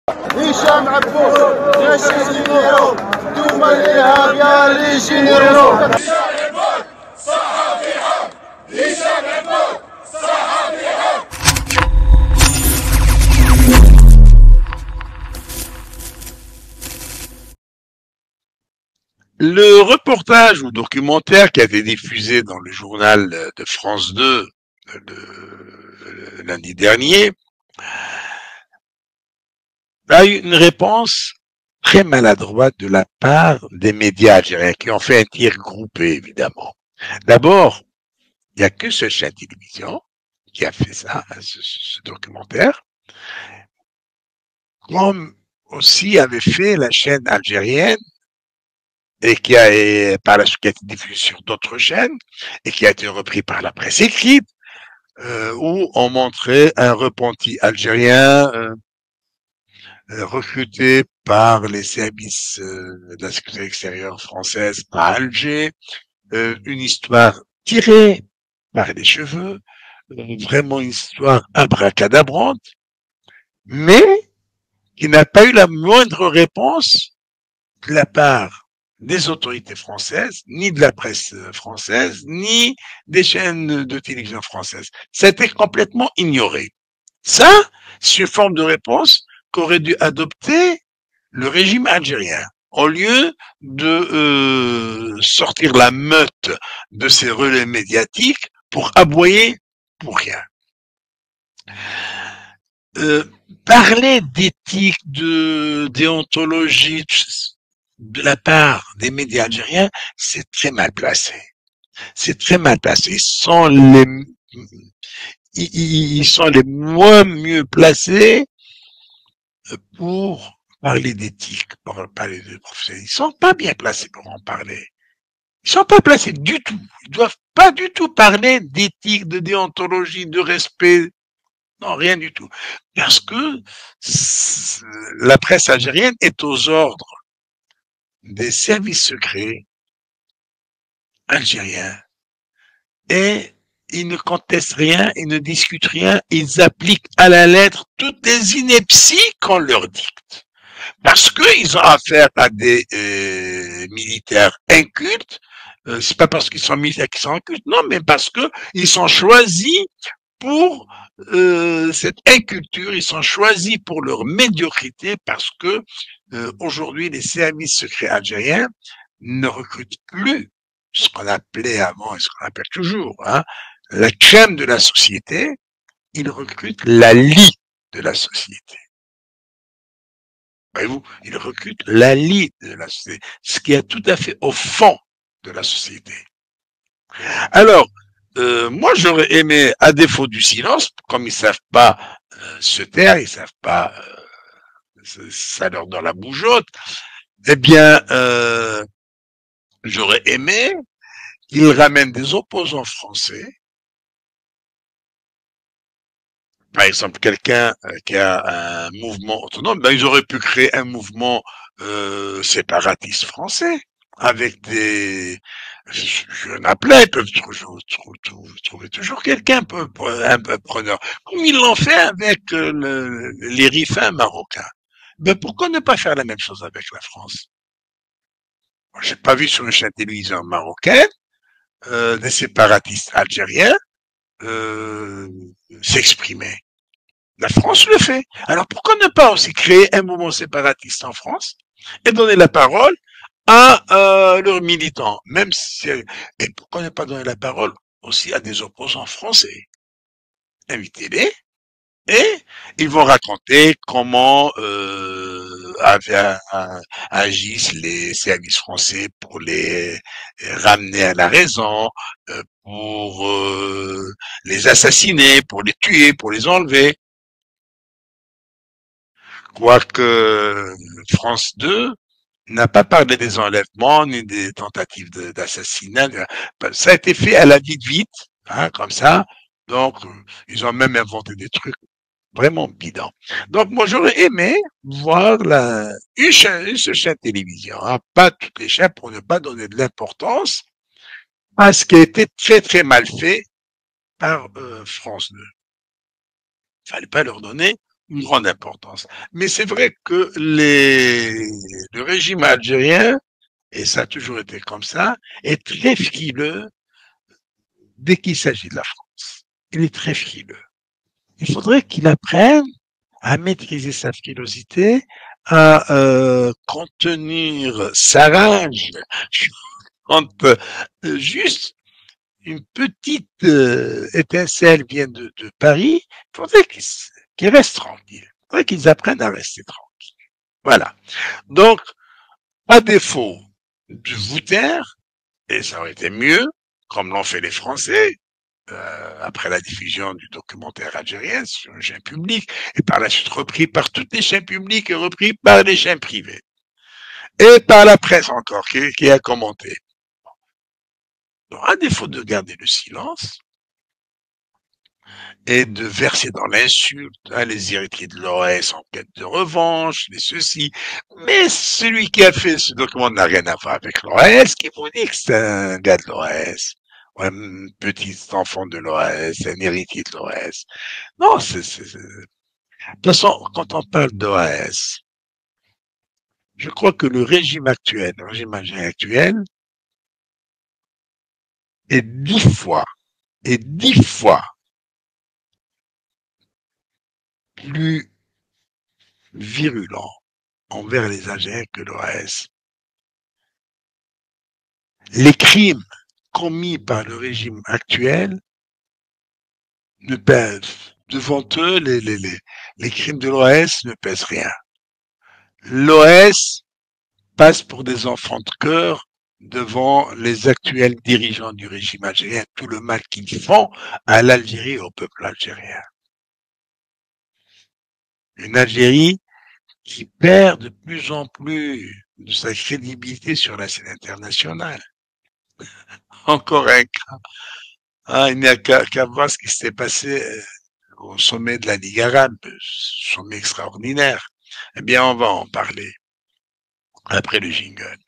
هشام عبود جيش الجنيرو دوما الارهاب يا ليجيرو. هشام عبود صحفي حق. هشام عبود صحفي حق. Le reportage ou documentaire qui a été diffusé dans le journal de France 2 le lundi dernier a eu une réponse très maladroite de la part des médias algériens qui ont fait un tir groupé, évidemment. D'abord, il n'y a que cette chaîne de télévision qui a fait ça, ce documentaire, comme aussi avait fait la chaîne algérienne et qui a par la suite été diffusé sur d'autres chaînes et qui a été repris par la presse écrite, où on montrait un repenti algérien recruté par les services de la sécurité extérieure française à Alger, une histoire tirée par les cheveux, vraiment une histoire abracadabrante, mais qui n'a pas eu la moindre réponse de la part des autorités françaises, ni de la presse française, ni des chaînes de télévision françaises. Ça a été complètement ignoré. Ça, c'est une forme de réponse qu'aurait dû adopter le régime algérien. Au lieu de sortir la meute de ces relais médiatiques pour aboyer pour rien. Parler d'éthique, de déontologie de la part des médias algériens, c'est très mal placé. C'est très mal placé. Ils sont les moins mieux placés pour parler d'éthique, pour parler de professionnels. Ils sont pas bien placés pour en parler. Ils sont pas placés du tout. Ils doivent pas du tout parler d'éthique, de déontologie, de respect. Non, rien du tout. Parce que la presse algérienne est aux ordres des services secrets algériens et ils ne contestent rien, ils ne discutent rien, ils appliquent à la lettre toutes les inepties qu'on leur dicte. Parce qu'ils ont affaire à des militaires incultes, c'est pas parce qu'ils sont militaires qu'ils sont incultes, non, mais parce que ils sont choisis pour cette inculture, ils sont choisis pour leur médiocrité parce que aujourd'hui les services secrets algériens ne recrutent plus ce qu'on appelait avant et ce qu'on appelle toujours la crème de la société, ils recrutent la lie de la société. Voyez-vous, ils recrutent la lie de la société, ce qui est tout à fait au fond de la société. Alors, moi, j'aurais aimé, à défaut du silence, comme ils savent pas se taire, ils savent pas, ça leur donne la bougeotte, eh bien, j'aurais aimé qu'ils ramènent des opposants français. Par exemple, quelqu'un qui a un mouvement autonome, ben, ils auraient pu créer un mouvement séparatiste français avec des... Je n'appelais, ils peuvent trouver toujours quelqu'un, un preneur. Comme ils l'ont fait avec les rifins marocains. Ben, pourquoi ne pas faire la même chose avec la France? J'ai pas vu sur une chaîne de télévision marocaine des séparatistes algériens s'exprimer. La France le fait. Alors pourquoi ne pas aussi créer un mouvement séparatiste en France et donner la parole à leurs militants, même si, et pourquoi ne pas donner la parole aussi à des opposants français? Invitez-les et ils vont raconter comment agissent les services français pour les ramener à la raison, pour les assassiner, pour les tuer, pour les enlever. Quoique France 2 n'a pas parlé des enlèvements ni des tentatives d'assassinat. Ça a été fait à la vite, comme ça. Donc, ils ont même inventé des trucs vraiment bidons. Donc, moi, j'aurais aimé voir une chaîne de télévision, pas toutes les chaînes pour ne pas donner de l'importance à ce qui a été très, très mal fait par France 2. Il fallait pas leur donner une grande importance. Mais c'est vrai que le régime algérien, et ça a toujours été comme ça, est très frileux dès qu'il s'agit de la France. Il est très frileux. Il faudrait qu'il apprenne à maîtriser sa frilosité, à contenir sa rage quand juste une petite étincelle vient de Paris. Il faudrait qu'ils restent tranquilles. Il faudrait qu'ils apprennent à rester tranquilles. Voilà. Donc, à défaut de vous taire, et ça aurait été mieux, comme l'ont fait les Français, après la diffusion du documentaire algérien sur une chaîne publique, et par la suite repris par toutes les chaînes publiques et repris par les chaînes privées. Et par la presse encore, qui a commenté. Donc, à défaut de garder le silence, et de verser dans l'insulte, hein, les héritiers de l'OS en quête de revanche, les ceci. Mais celui qui a fait ce document n'a rien à voir avec l'OS, qui vous dit que c'est un gars de l'OS, ou un petit enfant de l'OS, un héritier de l'OS. Non, de toute façon, quand on parle d'OAS, je crois que le régime actuel, le régime algérien actuel, est 10 fois plus virulent envers les Algériens que l'OAS. Les crimes commis par le régime actuel ne pèsent, devant eux, les crimes de l'OAS ne pèsent rien. L'OAS passe pour des enfants de cœur devant les actuels dirigeants du régime algérien, tout le mal qu'ils font à l'Algérie et au peuple algérien. Une Algérie qui perd de plus en plus de sa crédibilité sur la scène internationale. Encore un cas. Ah, il n'y a qu'à voir ce qui s'est passé au sommet de la Ligue arabe, sommet extraordinaire. Eh bien, on va en parler après le jingle.